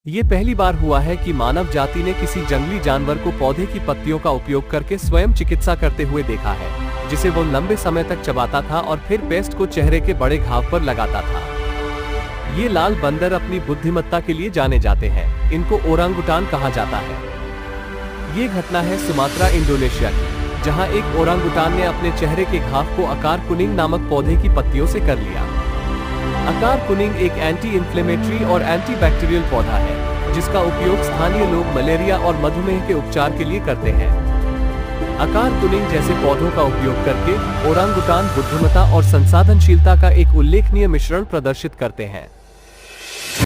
ये पहली बार हुआ है कि मानव जाति ने किसी जंगली जानवर को पौधे की पत्तियों का उपयोग करके स्वयं चिकित्सा करते हुए देखा है, जिसे वो लंबे समय तक चबाता था और फिर पेस्ट को चेहरे के बड़े घाव पर लगाता था। ये लाल बंदर अपनी बुद्धिमत्ता के लिए जाने जाते हैं। इनको ओरांगुटान कहा जाता है। ये घटना है सुमात्रा, इंडोनेशिया की, जहां एक ओरांगुटान ने अपने चेहरे के घाव को अकार कुनिंग नामक पौधे की पत्तियों से कर लिया। अकार कुनिंग एक एंटी इन्फ्लेमेटरी और एंटी बैक्टीरियल पौधा है, जिसका उपयोग स्थानीय लोग मलेरिया और मधुमेह के उपचार के लिए करते हैं। अकार कुनिंग जैसे पौधों का उपयोग करके ओरांगुटान बुद्धिमत्ता और संसाधनशीलता का एक उल्लेखनीय मिश्रण प्रदर्शित करते हैं।